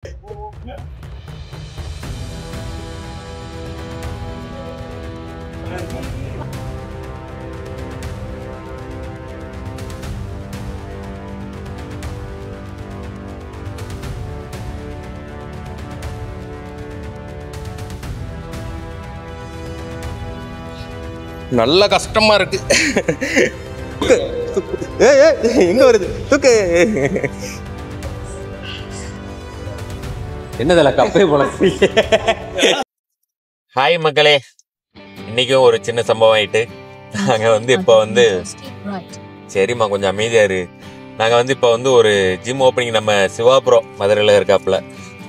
நல்ல கஷ்டமா இருக்கு. எங்க வருது தூக்கு. என்னதில்ல கப்பே போல. ஹாய் மக்களே, இன்னைக்கும் ஒரு சின்ன சம்பவம் ஆயிட்டு நாங்கள் இப்போ சரிம்மா கொஞ்சம் அமைதியா இரு. நாங்கள் இப்போ ஒரு ஜிம் ஓப்பனிங், நம்ம சிவா ப்ரோ மதுரையில் இருக்காப்புல,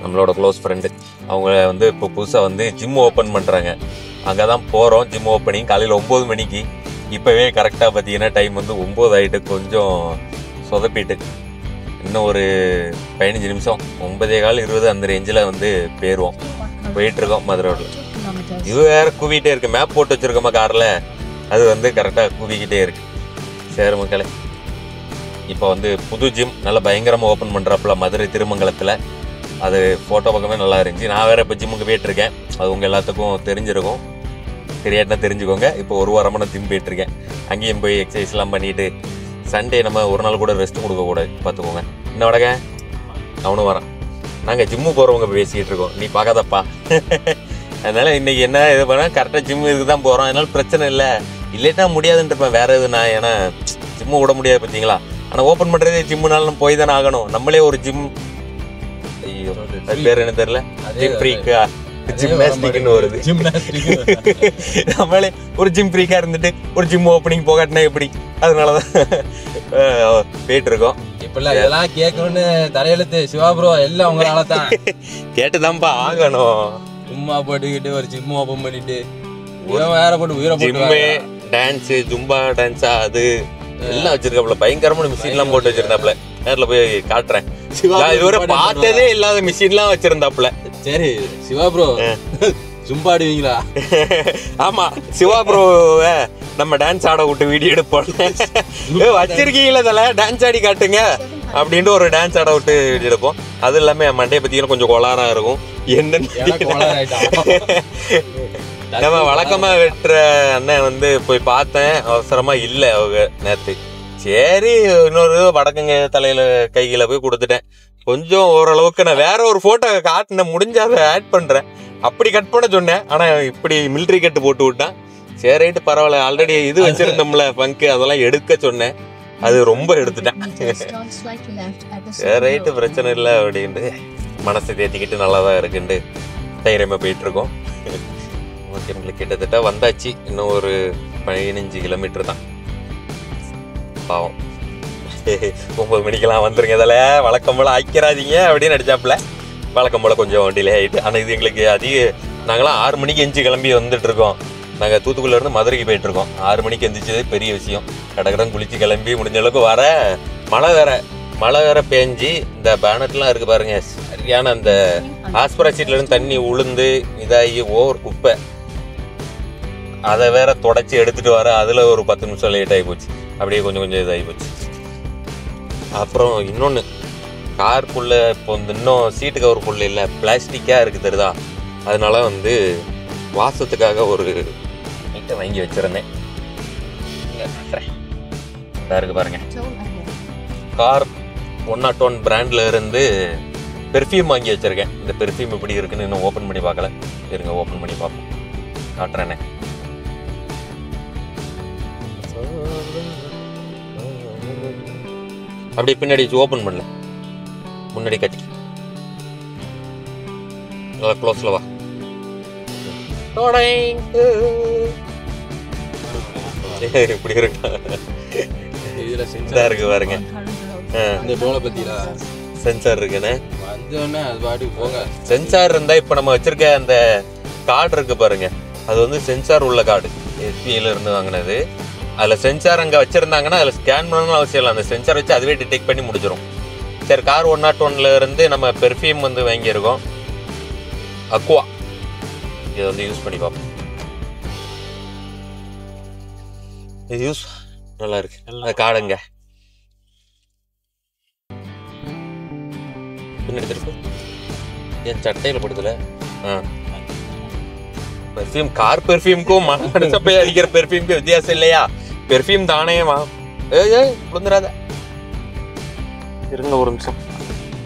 நம்மளோட க்ளோஸ் ஃப்ரெண்டு. அவங்க இப்போ புதுசாக ஜிம் ஓப்பன் பண்ணுறாங்க. அங்கே தான் போகிறோம். ஜிம் ஓப்பனிங் காலையில் 9 மணிக்கு. இப்போவே கரெக்டாக பார்த்தீங்கன்னா டைம் 9 ஆகிட்டு, கொஞ்சம் சொதப்பிட்டு. இன்னும் ஒரு 15 நிமிஷம், 9:15 அந்த ரேஞ்சில் போயிடுவோம். போயிட்டுருக்கோம் மதுரை ரோட்டில். இது வேறு கூவிகிட்டே இருக்குது. மேப் போட்டு வச்சுருக்கோமா காரில், அது கரெக்டாக கூவிக்கிட்டே இருக்குது. சரி மக்களே, இப்போ புது ஜிம் நல்லா பயங்கரமாக ஓப்பன் பண்ணுறாப்புல மதுரை திருமங்கலத்தில். அது ஃபோட்டோ பக்கமே நல்லா இருந்துச்சு. நான் வேறு இப்போ ஜிம்முக்கு போயிட்டுருக்கேன். அது உங்கள் எல்லாத்துக்கும் தெரிஞ்சிருக்கும். தெரியாட்டினா தெரிஞ்சுக்கோங்க. இப்போ ஒரு வாரமாக நான் ஜிம் போயிட்டுருக்கேன். அங்கேயும் போய் எக்ஸசைஸ்லாம் பண்ணிவிட்டு, சண்டே நம்ம ஒரு நாள் கூட ரெஸ்ட் கொடுக்கக்கூடாது, பார்த்துக்கோங்க. இன்னும் வடங்க அவனும் வரான். நாங்கள் ஜிம்மு போகிறவங்க பேசிக்கிட்டு இருக்கோம், நீ பார்க்காதப்பா. அதனால் இன்றைக்கி என்ன இது பண்ணால் கரெக்டாக ஜிம்மு இதுக்கு தான் போகிறோம். அதனால பிரச்சனை இல்லை. இல்லைன்னா முடியாதுன்ட்டு இருப்பேன் வேறு எதுனா. ஏன்னா ஜிம்மு விட முடியாது பார்த்தீங்களா. ஆனால் ஓப்பன் பண்ணுறதே ஜிம்முனாலும் போய் தானே ஆகணும். நம்மளே ஒரு ஜிம், ஐயோ அது பேர் என்ன தெரியல, ஜிம் ஃப்ரீக்கா, ஜிம்னாஸ்டிக்னு வருது. நம்மளே ஒரு ஜிம் ஃப்ரீக்கா இருந்துட்டு ஒரு ஜிம் ஓப்பனிங் போகாட்டினா எப்படி? அதனாலதான் போயிட்டு இருக்கோம். இப்பெல்லாம் இதெல்லாம் கேட்கணும்னு தலையெழுத்து சிவா ப்ரோ எல்லாம் உங்களால தான். கேட்டுதான்ப்பா ஆகணும். சும்மா போட்டுக்கிட்டு ஒரு ஜிம் ஓப்பன் பண்ணிட்டு வேற போட்டு உயிரை ஜிம்மு, டான்ஸு, ஜும்பா டான்ஸா, அது எல்லாம் வச்சிருக்காப்புல. பயங்கரமான மிஷின் எல்லாம் போட்டு வச்சிருந்தாப்புல. நேரில் போய் காட்டுறேன். இதுவரை பார்த்ததே இல்லாத மிஷின்லாம் வச்சிருந்தாப்புல. சரி சிவா ப்ரோ ஜும்பா ஆடுவீங்களா? ஆமா, சிவா ப்ரோ நம்ம டான்ஸ் ஆட விட்டு வீடியோ எடுப்போம். வச்சிருக்கீங்களா தல, டான்ஸ் ஆடி காட்டுங்க அப்படின்ட்டு ஒரு டான்ஸ் ஆட விட்டு வீடியோ எடுப்போம். அது இல்லாம மண்டையை பத்தியும் கொஞ்சம் கோளாறா இருக்கும். என்னன்னு நம்ம வழக்கமா வெட்டுற அண்ணன் போய் பார்த்தேன், அவசரமா இல்லை அவங்க நேற்று. சரி இன்னொரு வடக்குங்க தலையில கைகளை போய் கொடுத்துட்டேன். கொஞ்சம் ஓரளவுக்கு நான் வேற ஒரு போட்டோ காட்டினேன், முடிஞ்சா அதை ஆட் பண்றேன். அப்படி கட் பண்ண சொன்னேன், ஆனா இப்படி மிலிட்ரி கட்டு போட்டு விட்டான். சரி ரைட்டு பரவாயில்ல, ஆல்ரெடி இது வச்சிருந்தோம்ல பங்கு, அதெல்லாம் எடுக்க சொன்னேன். அது ரொம்ப எடுத்துட்டேன். சரி ரைட்டு பிரச்சனை இல்லை அப்படின்ட்டு மனசை தேத்திக்கிட்டு நல்லா தான் இருக்குன்ட்டு தைரியமா போயிட்டு இருக்கோம். ஓகே, உங்களுக்கு கிட்டத்தட்ட வந்தாச்சு. இன்னும் ஒரு 15 கிலோமீட்டர் தான். பாவம் 9 மணிக்கெல்லாம் வந்துருங்க. இதில் வழக்கம் போல் ஆக்கிறாதீங்க அப்படின்னு நடிச்சாப்புல. வழக்கம் போல் கொஞ்சம் டிலே ஆகிட்டு. ஆனால் இது எங்களுக்கு நாங்களாம் 6 மணிக்கு எந்திச்சு கிளம்பி வந்துட்டுருக்கோம். நாங்கள் தூத்துக்குடியிலேருந்து மதுரைக்கு போயிட்டுருக்கோம். 6 மணிக்கு எந்திரிச்சதே பெரிய விஷயம். கடற்கடன் குளிச்சு கிளம்பி முடிஞ்ச அளவுக்கு வர மழை வேற பேஞ்சு இந்த பேனட்லாம் இருக்குது பாருங்க, சரியான அந்த ஆஸ்பரா சீட்லேருந்து தண்ணி உளுந்து இதாகி ஓவர் குப்பை. அதை வேற தொடச்சி எடுத்துகிட்டு வர அதில் ஒரு 10 நிமிஷம் லேட் ஆகி போச்சு. அப்படியே கொஞ்சம் இதாகி போச்சு. அப்புறம் இன்னொன்று, காருக்குள்ளே இப்போ இன்னும் சீட்டு கவருக்குள்ளே இல்லை, பிளாஸ்டிக்காக இருக்குது தெரியுதா. அதனால வாசத்துக்காக ஒரு ஐட்டம் வாங்கி வச்சுருந்தேன். இருக்கு பாருங்க, கார் 101 பிராண்டில் இருந்து பெர்ஃப்யூம் வாங்கி வச்சுருக்கேன். இந்த பெர்ஃப்யூம் எப்படி இருக்குன்னு இன்னும் ஓப்பன் பண்ணி பார்க்கல. இருங்க ஓப்பன் பண்ணி பார்ப்போம், காட்டுறேனே. அப்படியே பின்னாடி ஓப்பன் பண்ணல, முன்னாடி கட்டி நல்லா க்ளோஸ்ல வா. இப்படி இருக்கா, இருக்கு பாருங்க. சென்சார் இருக்குண்ணே, சென்சார் இருந்தா இப்ப நம்ம வச்சிருக்க அந்த கார்டு இருக்கு பாருங்க, அது சென்சார் உள்ள கார்டு, எஸ்பிஐல இருந்து வாங்கினது. அதுல சென்சார் அங்க வச்சிருந்தாங்கன்னா அதுல ஸ்கேன் பண்ணணும் அவசியம் இல்லை. அந்த சென்சார் வச்சு அதுவே டிடெக்ட் பண்ணி முடிச்சிடும். சரி, கார் 101ல இருந்து நம்ம பெர்ஃப்யூம் வாங்கியிருக்கோம், அக்வா. இதை யூஸ் பண்ணி பார்ப்போம். இது யூஸ் நல்லா இருக்கு, நல்லா காடுங்க. பின்னாடி திருப்பு என் சட்டையில் படுத்துல பெர்ஃப்யூம் கார் பெர்ஃப்யூம்க்கும் மனச போய் அடிக்கிற பெர்ஃப்யூம்க்கு வித்தியாசம் இல்லையா? பெர்ஃப்யூம் தானேமா. ஏய் விழுந்துடாத. இருங்க ஒரு நிமிஷம்.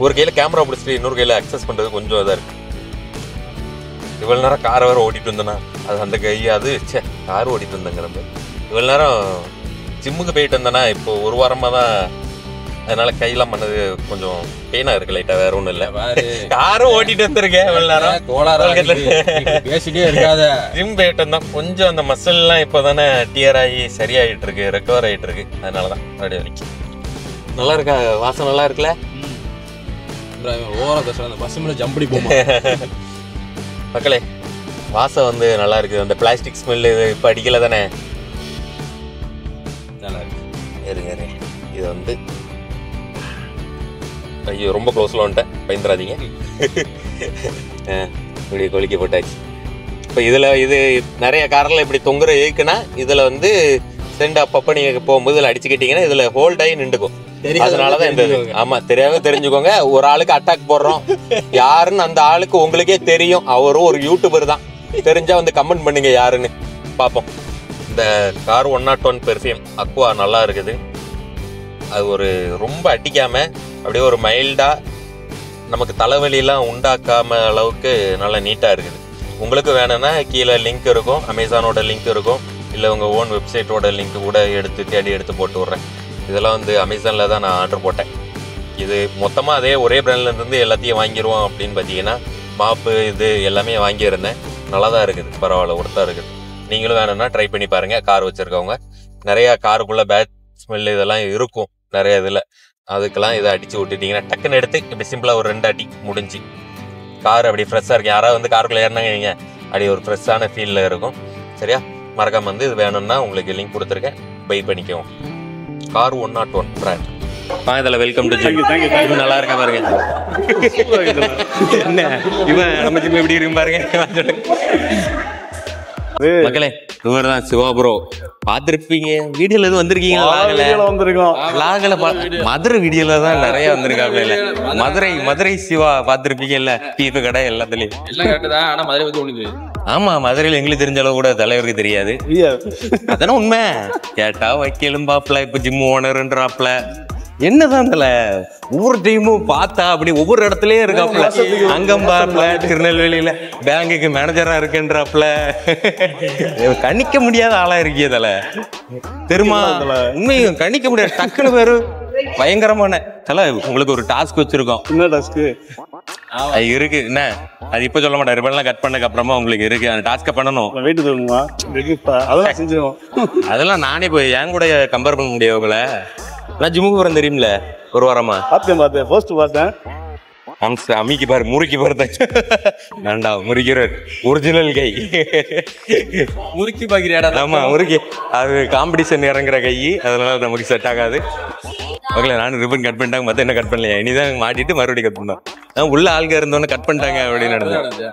ஒரு கையில கேமரா பிடிச்சிட்டு இன்னொரு கையில அக்சஸ் பண்றது கொஞ்சம் இதா இருக்கு. இவ்வளவு நேரம் காரை வேற ஓட்டிட்டு வந்தேன்னா அது அந்த கை அது கார் ஓட்டிட்டு வந்தேங்கிற மாதிரி. இவ்வளவு நேரம் ஜிம்முக்கு போயிட்டு வந்தேன்னா இப்போ ஒரு வாரமா தான், அதனால கையெல்லாம் பண்ணது கொஞ்சம் பெயினா இருக்கு லைட்டா, வேற ஒண்ணும் இல்ல. காரும் ஓட்டிட்டு வந்திருக்கேன் இவ்வளவு நேரம். பேசிட்டே இருக்காத. ஜிம் போயிட்டு வந்தா கொஞ்சம் அந்த மசில் எல்லாம் இப்பதானே டியர் ஆகி சரியாயிட்டு இருக்கு, ரெக்கவர் ஆயிட்டு இருக்கு. அதனாலதான் அப்படியே வரைக்கும் நல்லா இருக்கா? வாசம் நல்லா இருக்குல்ல? ஓவரா பேசுற அந்த பஸ் மேல ஜம்ப் பண்ணி போமா. மக்களே வாசம் வந்து நல்லா இருக்கு. அந்த பிளாஸ்டிக் ஸ்மெல் இது இப்ப அடிக்கல தானே? நல்லா இருக்கு. இருங்க இது வந்து ஐயோ ரொம்ப க்ளோஸ்ல வந்துட்டேன், பயந்துடாதீங்க. இப்படி கொலிக்க போட்டாச்சு. இப்போ இதில் இது நிறைய காரில் இப்படி தொங்குற இருக்குன்னா இதில் வந்து சென்ட் அப்பப்போ நீங்கள் போகும்போது இதில் அடிச்சுக்கிட்டீங்கன்னா இதில் ஹோல்ட் ஆகி நின்றுக்கும். அதனாலதான் இந்த ஆமா தெரியாம தெரிஞ்சுக்கோங்க. ஒரு ஆளுக்கு அட்டாக் போடுறோம், யாருன்னு அந்த ஆளுக்கு உங்களுக்கே தெரியும். அவரும் ஒரு யூடியூபர் தான், தெரிஞ்சா வந்து கமெண்ட் பண்ணுங்க யாருன்னு பார்ப்போம். இந்த கார் 101 பெர்ஃப்யூம் அக்வா நல்லா இருக்குது. அது ஒரு ரொம்ப அடிக்காம அப்படியே ஒரு மைல்டா நமக்கு தலைவலியெல்லாம் உண்டாக்காம அளவுக்கு நல்லா நீட்டா இருக்குது. உங்களுக்கு வேணும்னா கீழே லிங்க் இருக்கும், அமேசானோட லிங்க் இருக்கும், இல்லை உங்கள் ஓன் வெப்சைட்டோட லிங்க் கூட தேடி எடுத்து போட்டு விட்றேன். இதெல்லாம் வந்து அமேசானில் தான் நான் ஆர்டர் போட்டேன். இது மொத்தமாக அதே ஒரே பிராண்ட்லேருந்து எல்லாத்தையும் வாங்கிடுவோம் அப்படின்னு பார்த்தீங்கன்னா மாப்பு இது எல்லாமே வாங்கியிருந்தேன். நல்லா தான் இருக்குது, பரவாயில்ல, ஒருத்தா இருக்குது. நீங்களும் வேணும்னா ட்ரை பண்ணி பாருங்கள். கார் வச்சுருக்கவங்க நிறையா காருக்குள்ளே பேட் ஸ்மெல் இதெல்லாம் இருக்கும் நிறைய இதில். அதுக்கெல்லாம் இதை அடித்து விட்டுட்டிங்கன்னா டக்குன்னு எடுத்து இப்படி சிம்பிளாக ஒரு 2 அடி முடிஞ்சு கார் அப்படி ஃப்ரெஷ்ஷாக இருக்கும். யாராவது வந்து காருக்குள்ளே ஏறினாங்க வைங்க, அப்படி ஒரு ஃப்ரெஷ்ஷான ஃபீலில் இருக்கும். சரியா? மறக்காம வந்து இது வேணும்னா உங்களுக்கு லிங்க் கொடுத்துருக்கேன், பை பண்ணிக்கோங்க. Car 101 brand. இதில் வெல்கம் டு ஜிம். நல்லா இருக்கா பாருங்க. என்ன இவன் நம்ம ஜிம் எப்படி இருக்கும் பாருங்க. மக்களே இவர் தான் சிவா ப்ரோ. பார்த்துருப்பீங்க வீடியோல எதுவும் வந்திருக்கீங்க? மதுரை வீடியோல தான் நிறைய வந்திருக்காப்ல. மதுரை சிவா பார்த்துருப்பீங்கல்ல, டீப்பு கடை எல்லாத்துலயும். ஆமா, மதுரையில எங்களுக்கு தெரிஞ்ச அளவு கூட தலைவருக்கு தெரியாது. அதானே உண்மை. கேட்டா வைக்கலும் பாப்ல, இப்ப ஜிம் ஓனர்ன்றாப்ல. என்னதான் தல ஒவ்வொரு டைமும் பார்த்தா அப்படி ஒவ்வொரு இடத்துலயே இருக்காப்ல. அங்கம்பாப்ல, திருநெல்வேலியில பேங்குக்கு மேனேஜரா இருக்குன்றாப்ல. கணிக்க முடியாத ஆளா இருக்கிய தல. தெரியுமா? உண்மையும் கணிக்க முடியாது. டக்குனு பேரு பயங்கரமான தல. உங்களுக்கு ஒரு டாஸ்க் வச்சிருக்கோம். என்ன டாஸ்க் இருக்கு? என்ன அது இப்ப சொல்ல மாட்டேன், ரிப்பன்லாம் கட் பண்ணக்கு அப்புறமா உங்களுக்கு இருக்கு. அந்த டாஸ்க பண்ணணும். வெயிட் தருணுமா? அதெல்லாம் செஞ்சிருவோம். அதெல்லாம் நானே போய் என் கூட கம்பேர் பண்ண முடியாது உங்களை. நான் ஜிம்முக்கு போறேன் தெரியுமில்ல, ஒரு வாரமா பார்த்தேன். ஃபர்ஸ்ட் பார்த்தேன். அம்மிக்கு பாரு, முறுக்கி பாரு. வேண்டாம், முறுக்கிறார் ஒரிஜினல் கை. முறுக்கி பாக்கிறியாடா? ஆமா, முறுக்கி. அது காம்படிஷன் இறங்குற கை, அதனால நமக்கு செட் ஆகாது. ஓகே, நானும் ரிப்பன் கட் பண்ணிட்டாங்க, மத்த என்ன கட் பண்ணலையா? இனிதான் மாட்டிட்டு மறுபடியும் கட் பண்ணோம். உள்ள ஆள்க இருந்தோன்னு கட் பண்ணிட்டாங்க அப்படின்னு நடந்தது.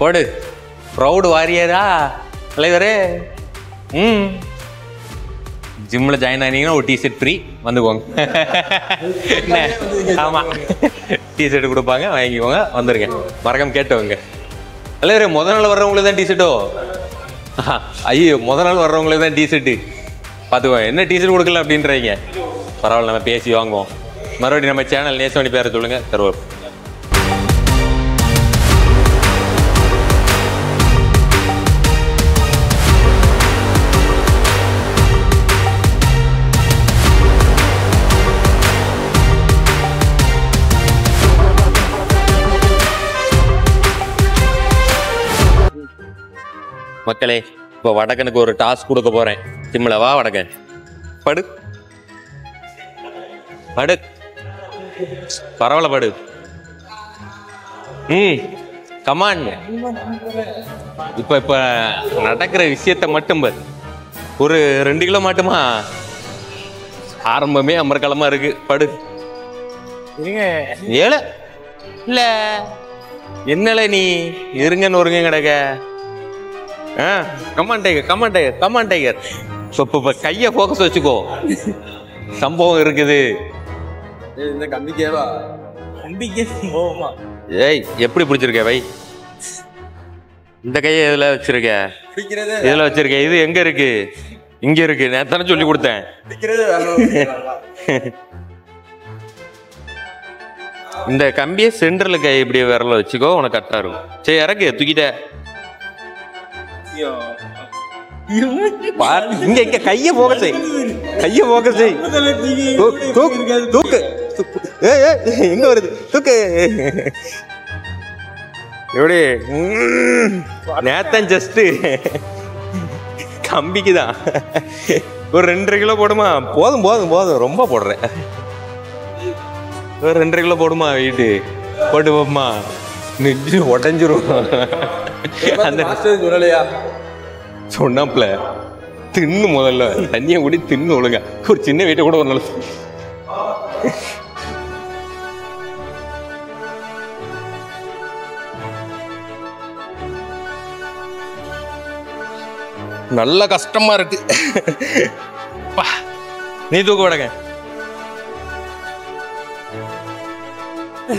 போடு ப்ரௌடு வாரியரா தலைவரே. ஜிம்மில் ஜாயின் ஆனீங்கன்னா ஒரு டிஷர்ட் ஃப்ரீ வந்துக்கோங்க. ஆமாம், டிஷர்ட் கொடுப்பாங்க, வாங்கிக்கோங்க, வந்துருங்க. மறக்காம கேட்டவங்க தலைவரே. முதல் நாள் வர்றவங்களுக்கு தான் டிஷர்ட்டோ? ஐயோ, முதல் நாள் வர்றவங்களுக்கு தான் டிஷர்ட்டு. பார்த்துக்கோங்க, என்ன டிஷர்ட் கொடுக்கல அப்படின்றீங்க. பரவாயில்ல, நம்ம பேசி வாங்குவோம். மறுபடியும் நம்ம சேனல் நேசமணி பேரை சொல்லுங்க தருவோம். மக்களே, இப்போ வடக்கனுக்கு ஒரு டாஸ்க் கொடுக்க போறேன். சிம்மில் வா வடக்கன், படு படு, பரவாயில்ல படு. கமான். இப்ப நடக்கிற விஷயத்த மட்டும் பாரு. ஒரு 2 கிலோ மாட்டுமா? ஆரம்பமே அமர்கலமா இருக்கு. படு. ஏல இல்ல என்னல நீ இருங்கன்னு ஒருங்க கிடக்க. Come on tiger, come on tiger, come on tiger. இப்ப கைய போக்கஸ் வச்சுக்கோ. சம்பவம் இருக்குது. ஏய், எப்படி பிடிச்சிருக்க வை? இந்த கையை இதுல வச்சிருக்க, இதுல வச்சிருக்க. இது எங்க இருக்கு? இங்க இருக்கு. நான் தானே சொல்லி கொடுத்தேன். இந்த கம்பியை சென்டர்ல கை இப்படி விரல வச்சுக்கோ, உனக்கு கரெக்டா இருக்கும். சரி, இறக்கு, தூக்கிட்ட. இங்க இங்க கைய போக செய், கைய போக செய். தூக்கு, எங்க வருது? தூக்கு. எப்படி நேத்தன் ஜஸ்ட் கம்பிக்குதான். ஒரு 2.5 கிலோ போடுமா? போதும் போதும் போதும், ரொம்ப போடுறேன். ஒரு 2.5 கிலோ போடுமா? வீட்டு போட்டு போமா, நெஞ்சு உடஞ்சிரும். அந்த சொல்லலையா? சொன்னாப்ல தின்னு, முதல்ல தண்ணியை கூடி தின்னு ஒழுங்க. ஒரு சின்ன வீட்டை கூட ஒரு நாள் நல்ல கஷ்டமா இருக்கு. நீ தூக்க விடங்க.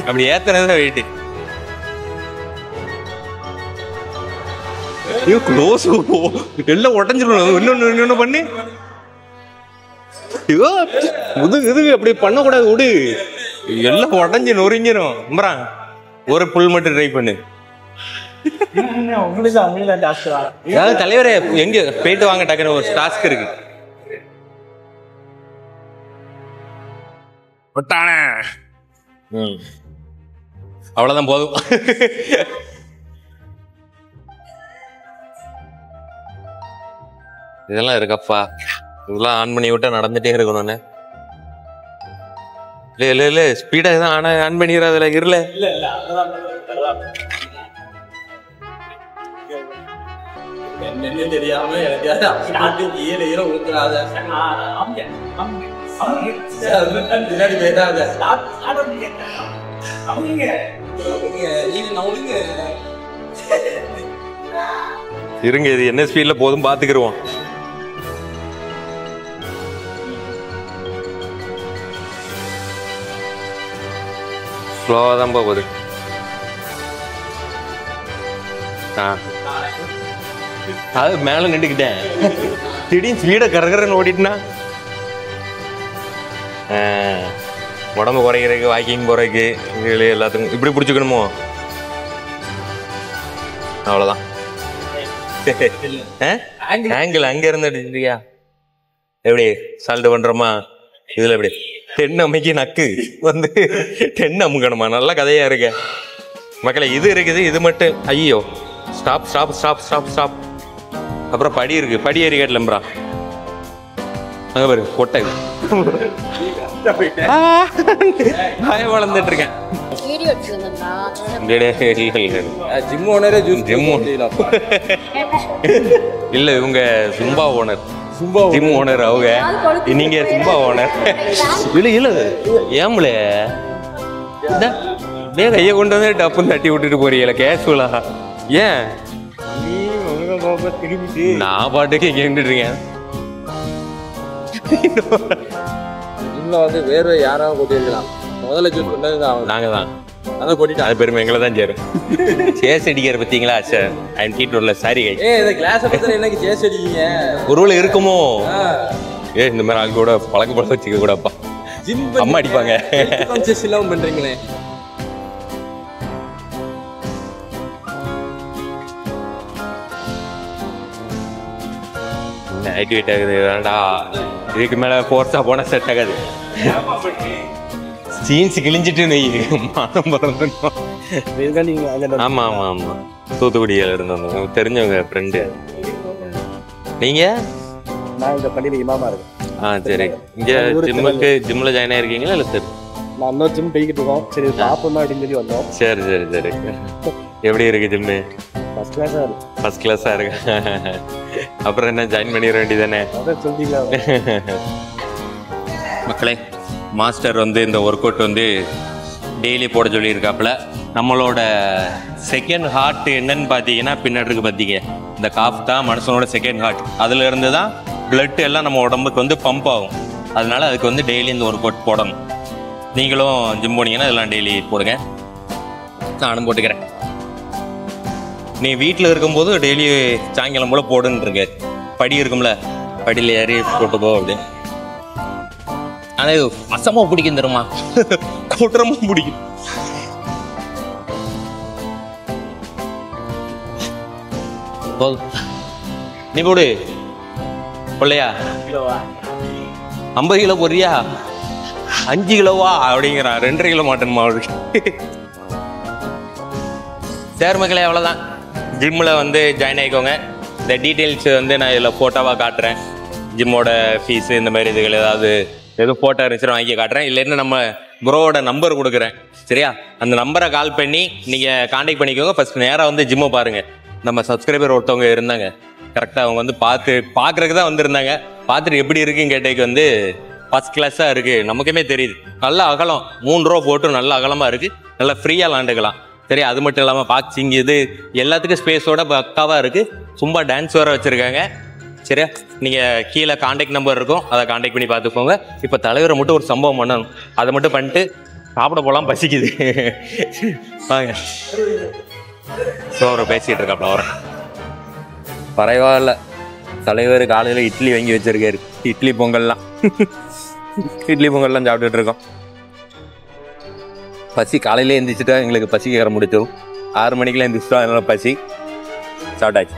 அப்படி ஏத்தனதான் வெயிட்டு. எல்லாம் உடஞ்சிடும். இன்னொன்னு பண்ணி முதுகு அப்படி பண்ணக்கூடாது. விடு, எல்லாம் உடஞ்சி நொறுங்கிரும். ஒரு புல் மட்டும் ட்ரை பண்ணு. தலைவரே, எங்க போயிட்டு வாங்க, டக்குனு ஒரு டாஸ்க் இருக்கு. அவ்வளவுதான், போதும். இதெல்லாம் இருக்கப்பா, இதெல்லாம் ஆன் பண்ணி விட்டா நடந்துட்டே இருக்கணும்னு. இல்ல ஸ்பீடா தான் ஆன் பண்ணிடுறதுல இருல. தெரியாம இருங்க, இது என்ன ஸ்பீட்ல போதும் பாத்துக்கிருவோம். ஸ்லோவா தான் போகுது. அது மேல நின்றுக்கிட்டேன். திடீர்னு ஸ்பீடை கரகரன்னு ஓடிட்டுனா உடம்பு குறைக்கிறதுக்கு, வாக்கிங் போறதுக்கு, எல்லாத்துக்கும் இப்படி பிடிச்சிக்கணுமோ? அவ்வளவுதான். ஆங்கிள் அங்க இருந்து அடிச்சிட்டியா? எப்படி சால்ட் பண்றோமா? இதுல எப்படி தென்னமைக்கு நக்கு வந்து தென்னை அமுக்கணுமா? நல்ல கதையா இருக்க மக்களே. இது இருக்குது, இது மட்டும். ஐயோ, stop stop stop stop stop. அப்புறம் படி இருக்கு, படி ஏறி கேட்டலம்பரா. அங்க பாரு கொட்டை வளர்ந்துட்டு இருக்கேன். இல்ல, இவங்க சும்பா ஓனர், ஜிம் ஓனர் அவங்க. நீங்க சும்பா ஓனர். இல்ல இல்ல, ஏம்ல கைய கொண்டு வந்து டப்புன்னு தட்டி விட்டுட்டு போறீங்களா கேஷுவலா? ஏன் திரும்பிட்டு நான் பாட்டுக்கு கேட்டுட்டு இருக்கேன். ஜிம்ல வந்து வேற யாராவது கொட்டிருக்கலாம். முதல்ல ஜூஸ் பண்ணது நாங்க தான். அதான் கொட்டிட்டேன். அது பெருமை எங்களை தான் சேரும். சேஸ் அடிக்கிற பார்த்தீங்களா சார்? ஐம் டீட்டோர்ல சாரி கை. இந்த கிளாஸ் பத்திர என்னைக்கு சேஸ் அடிக்கீங்க? ஒருவேளை இருக்குமோ? இந்த மாதிரி ஆள் கூட பழக்க வச்சுக்க கூடப்பா. ஜிம் அம்மா அடிப்பாங்க. கான்ஷியஸ் இல்லாம பண்றீங்களே. நைட் வெயிட் ஆகுது வேண்டா. இதுக்கு மேல ஃபோர்ஸா போனா செட் ஆகாது. ஜீன்ஸ் கிழிஞ்சிட்டு மாதம் பிறந்தோம். ஆமா ஆமா ஆமா. தூத்துக்குடியில இருந்தவங்க தெரிஞ்சவங்க ஃப்ரெண்டு. நீங்க? நான் இந்த பள்ளியில இமாமா இருக்கேன். சரி. இங்க ஜிம்ல ஜாயின் ஆயிருக்கீங்களா இல்ல? சரி, நான் இன்னொரு ஜிம் போய்கிட்டு இருக்கோம். சரி பாப்போம் அப்படின்னு சொல்லி வந்தோம். சரி சரி சரி. எப்படி இருக்கு ஜிம்மு? ஃபர்ஸ்ட் கிளாஸா இருக்கு. ஃபர்ஸ்ட் கிளாஸா இருக்கு. அப்புறம் என்ன ஜாயின் பண்ணிட வேண்டியதானே? அதான் சொல்றீங்களா மக்களே, மாஸ்டர் வந்து இந்த ஒர்க் அவுட் வந்து டெய்லி போட சொல்லியிருக்காப்புல. நம்மளோட செகண்ட் ஹார்ட் என்னன்னு பார்த்தீங்கன்னா பின்னாடி இருக்கு பார்த்தீங்க, இந்த காஃப் தான் மனுஷனோட செகண்ட் ஹார்ட். அதுல இருந்து தான் பிளட் எல்லாம் நம்ம உடம்புக்கு வந்து பம்ப் ஆகும். அதனால அதுக்கு வந்து டெய்லி இந்த ஒர்க் அவுட் போடணும். நீங்களும் ஜிம் போனீங்கன்னா இதெல்லாம் டெய்லி போடுங்க. நானும் போட்டுக்கிறேன். நீ வீட்டில் இருக்கும்போது டெய்லி சாயங்காலம் போல போடுன்னு இருக்கு. படி இருக்கும்ல, படியில் ஏறி போட்டுக்கோ அப்படின்னு. ஆனால் இது வசமா பிடிக்கும் தருமா, கொட்டுறமும் பிடிக்கும். நீ போடு பிள்ளையா. 50 கிலோ போறியா? 5 கிலோவா அப்படிங்கிறான். 2.5 கிலோ மாட்டன் மாவு. சரி மக்களே, அவ்வளோதான். ஜிம்மில் வந்து ஜாயின் ஆகிக்கோங்க. இந்த டீட்டெயில்ஸ் வந்து நான் இதில் ஃபோட்டோவாக காட்டுறேன். ஜிம்மோட ஃபீஸு இந்த மாதிரி இதுகள் ஏதாவது எதுவும் ஃபோட்டோ இருந்துச்சுன்னா வாங்கி காட்டுறேன். இல்லைன்னு நம்ம ப்ரோவோட நம்பர் கொடுக்குறேன். சரியா? அந்த நம்பரை கால் பண்ணி நீங்கள் கான்டாக்ட் பண்ணிக்கோங்க. ஃபஸ்ட் நேராக வந்து ஜிம்மை பாருங்கள். நம்ம சப்ஸ்கிரைபர் ஒருத்தவங்க இருந்தாங்க, கரெக்டாக அவங்க வந்து பார்க்குறதுக்கு தான் வந்திருந்தாங்க. பார்த்துட்டு எப்படி இருக்குன்னு கேட்டதுக்கு வந்து ஃபஸ்ட் கிளாஸாக இருக்குது, நமக்குமே தெரியுது. நல்ல அகலம், 3 ரூபா போட்டு நல்ல அகலமாக இருக்குது. நல்லா ஃப்ரீயாக விளாண்டுக்கலாம். சரி, அது மட்டும் இல்லாமல் பாக்ஸிங் இது எல்லாத்துக்கும் ஸ்பேஸோட பக்காவாக இருக்குது. சும்மா டான்ஸ் வேறு வச்சுருக்காங்க. சரியா? நீங்கள் கீழே கான்டாக்ட் நம்பர் இருக்கும், அதை கான்டாக்ட் பண்ணி பார்த்துக்கோங்க. இப்போ தலைவரை மட்டும் ஒரு சம்பவம் பண்ணணும். அதை மட்டும் பண்ணிட்டு சாப்பிட போகலாம், பசிக்குது. வாங்க. சோறு பேசிகிட்டு இருக்காப்ல வர. பரவாயில்ல, தலைவர் காலையில் இட்லி வாங்கி வச்சிருக்காரு. இட்லி பொங்கல்லாம் இட்லி பொங்கல்லாம் சாப்பிட்டுட்டு இருக்கோம். பசி காலையிலே எழுந்திரிச்சிட்டா எங்களுக்கு பசி கேற முடிச்சிடும். 6 மணிக்கெல்லாம் எழுந்திரிச்சிட்டோம், அதனால பசி சாப்பிட்டாச்சு.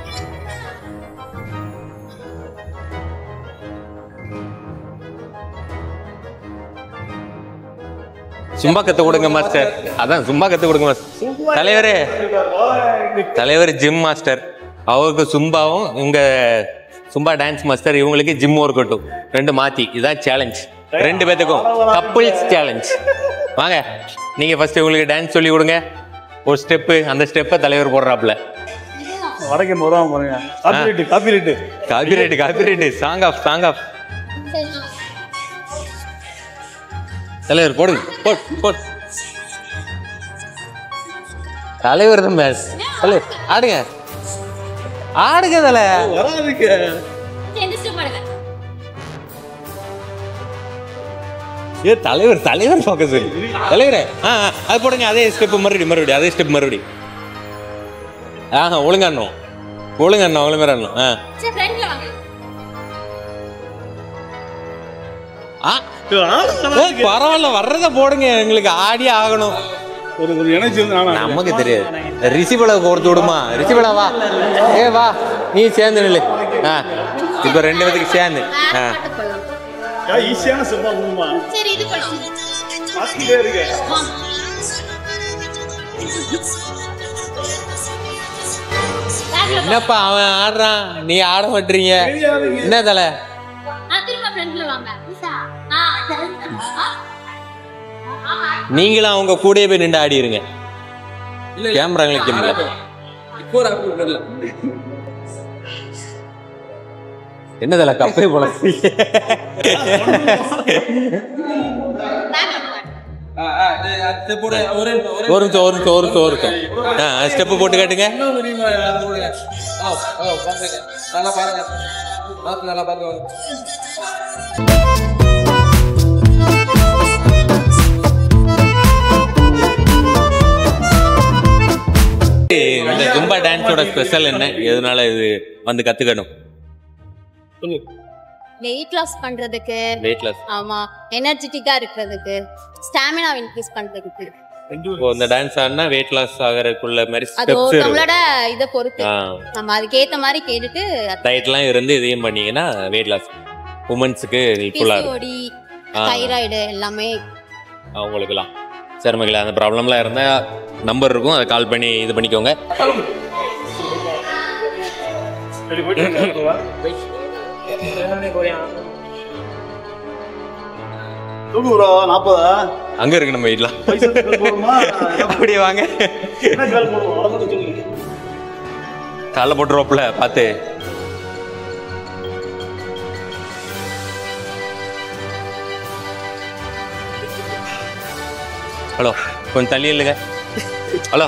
சும்மா கத்து கொடுங்க மாஸ்டர். அதான் சும்மா கத்து கொடுங்க மாஸ்டர். தலைவர் ஜிம் மாஸ்டர், அவருக்கு சும்பாவும் உங்க சும்பா டான்ஸ் மாஸ்டர், இவங்களுக்கு ஜிம் ஒர்க் அவுட்டும் 2 மாத்தி. இதான் சேலஞ்ச் 2 பேத்துக்கும், கப்புள்ஸ் சேலஞ்ச். வாங்க, நீங்க ஃபர்ஸ்ட் உங்களுக்கு டான்ஸ் சொல்லி கொடுங்க. ஒரு ஸ்டெப்பு, அந்த ஸ்டெப்பை தலைவர் போடுறாப்ல. வடக்கே போறான் பாருங்க. காப்பிரைட் சாங் ஆஃப் தலைவர் போடுங்க. போட் தலைவர் தான் மேஸ். தலைவர் ஆடுங்க தலை. தலைவர் ஃபோக்கஸ். தலைவரே அது போடுங்க. அதே ஸ்டெப் மறுபடியும் அதே ஸ்டெப் மறுபடியும். ஒழுங்காடணும். பரவாயில்ல, வர்றத போடுங்க. எங்களுக்கு ஆடியே ஆகணும். ஒரு எனர்ஜி வந்து நமக்கு தெரியாது. ரிஷிபலா கொடுத்து விடுமா? ரிஷிபலா வா, வா நீ சேர்ந்து நில்லு. இப்ப 2 பேத்துக்கு சேர்ந்து ஈஸியான சும்மா. சரி, இது பாசிட்டே இருக்கு. என்னப்பா அவன் ஆடுறான், நீ ஆட மாட்டீங்க என்ன தலை? நீங்களும் அவங்க கூடயே போய் நின்று ஆடிருங்க. கேமராங்களுக்கு என்னதல்ல கப்பே போல. ஒரு ஸ்டெப்பு போட்டு காட்டுங்க. நல்லா பாருங்க, நல்லா பாருங்க. இந்த ஜும்பா டான்ஸோட ஸ்பெஷல் என்ன, எதனால இது வந்து கத்துக்கணும்? வெயிட் லாஸ் பண்றதுக்கு, வெயிட் லாஸ், ஆமா, எனர்ஜெட்டிக்கா இருக்கிறதுக்கு, ஸ்டாமினா இன்க்ரீஸ் பண்றதுக்கு. இந்த டான்ஸ் ஆடினா வெயிட் லாஸ் ஆகிறதுக்குள்ள மாதிரி அது ஸ்டெப்ஸ் நம்மளோட இதை பொறுத்து நம்ம அதுக்கு ஏத்த மாதிரி கேட்டுட்டு டயட்லாம் இருந்து இதையும் பண்ணீங்கன்னா வெயிட் லாஸ். உமன்ஸுக்கு பிசிஓடி, தைராய்டு எல்லாமே அவங்களுக்குலாம். சரிங்களா, அந்த ப்ராப்ளம்லாம் இருந்தால் நம்பர் இருக்கும், அதை கால் பண்ணி இது பண்ணிக்கோங்க. அங்க இருக்கு நம்ம வீட்ல. அப்படியே வாங்க, காலை போட்டுருவோம்ல பார்த்து. ஹலோ, கொஞ்சம் தள்ளி இல்லைங்க. ஹலோ,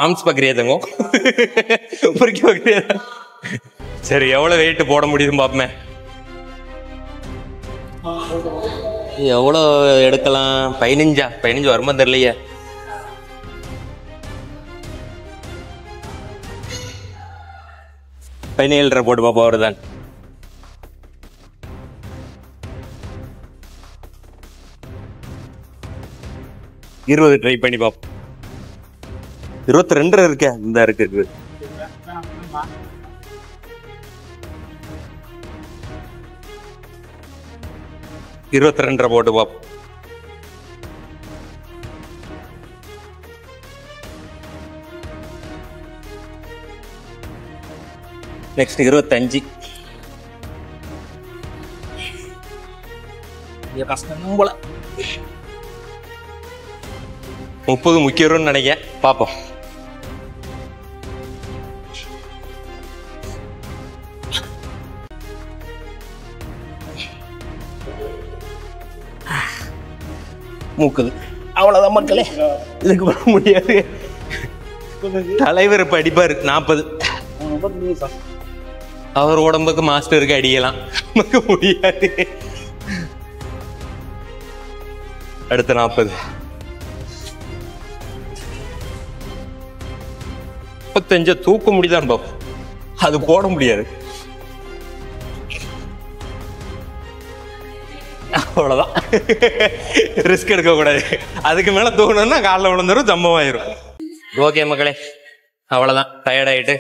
ஆம்ஸ் பக்கிரியா தங்கம், பொறுக்கி பக்கிரியா. சரி, எவ்வளோ வெயிட் போட முடியுதுன்னு பார்ப்போமே. எவ்வளோ எடுக்கலாம்? 15 வருமா தெரியலையே. பதினேழரை போட்டு பார்ப்போம். அவர்தான் 20 ட்ரை பண்ணி பார்ப்போம். 22 இருக்க, இந்த இருக்கு. இருபத்தி 22 போட்டு பார்ப்போம். நெக்ஸ்ட் 25. கஷ்டம் போல. 30 முக்கியம்னு நினைக்கிறேன், பார்ப்போம். மூக்குது, அவ்வளவுதான் மக்களே, இதுக்கு பண்ண முடியாது. தலைவர் இப்ப அடிப்பாரு 40. அவர் உடம்புக்கு மாஸ்டருக்கு அடிக்கலாம், நமக்கு முடியாது. அடுத்த 40. 35 தூக்க முடியுதான் பாப்போம், அது போட முடியாது. அவ்வளவுதான், ரிஸ்க் எடுக்க கூடாது. அதுக்கு மேல தூக்கணும்னா காலில் விழுந்துரும், ஜம்பமாயிரும். ஓகே மக்களே, அவ்வளவுதான். டயர்ட் ஆயிட்டு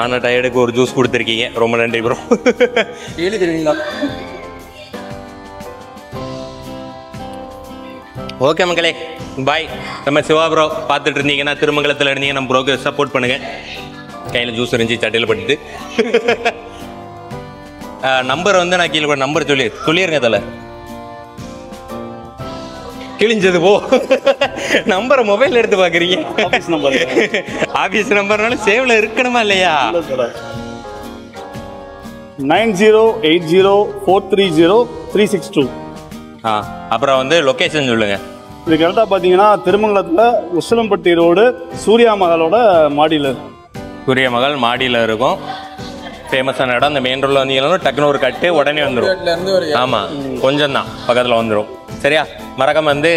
ஆனா டயர்டுக்கு ஒரு ஜூஸ் கொடுத்துருக்கீங்க, ரொம்ப நன்றி ப்ரோ. ஓகே மக்களே, பாய். நம்ம சிவா ப்ரோ பார்த்துட்டு இருந்தீங்கன்னா, திருமங்கலத்தில் இருந்தீங்க, நம்ம ப்ரோக்கு சப்போர்ட் பண்ணுங்க. கையில் ஜூஸ் இருந்துச்சு, சட்டையில் பட்டுட்டு. நம்பர் வந்து நான் கீழே நம்பர் சொல்லிடுங்க. தலை கிழிஞ்சது போ. நம்பரை மொபைல் எடுத்து பாக்குறீங்க. ஆபீஸ் நம்பர்னாலும் சேவ்ல இருக்கணுமா இல்லையா? 9080430362. அப்புறம் வந்து லொகேஷன் சொல்லுங்க. இது கரெக்டாக பார்த்தீங்கன்னா திருமங்கலத்தில் உசிலம்பட்டி ரோடு, சூர்யா மகாலோட மாடியில். சூர்யா மகால் மாடியில் இருக்கும். ஃபேமஸான இடம். அந்த மெயின் ரோட்ல வந்தீங்கன்னா டக்குனு ஒரு கட்டு உடனே வந்துடும். ஆமாம், கொஞ்சம் தான் பக்கத்தில் வந்துடும். சரியா? மறக்காம வந்து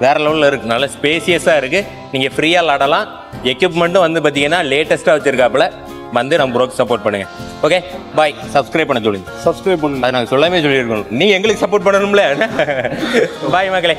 வேற லெவலில் இருக்குது, நல்ல ஸ்பேசியஸாக இருக்குது. நீங்கள் ஃப்ரீயாக விளாடலாம். எக்யூப்மெண்ட்டும் வந்து பார்த்தீங்கன்னா லேட்டஸ்ட்டாக வச்சுருக்காப்புல. வந்து நம்ம ப்ரோக்கு சப்போர்ட் பண்ணுங்க. ஓகே, பாய். சப்ஸ்கிரைப் பண்ண சொல்லுங்க. சப்ஸ்கிரைப் பண்ணுங்க. அது நாங்கள் சொல்லாமே சொல்லியிருக்கணும். நீங்கள் எங்களுக்கு சப்போர்ட் பண்ணணும்ல. பாய் மக்களே.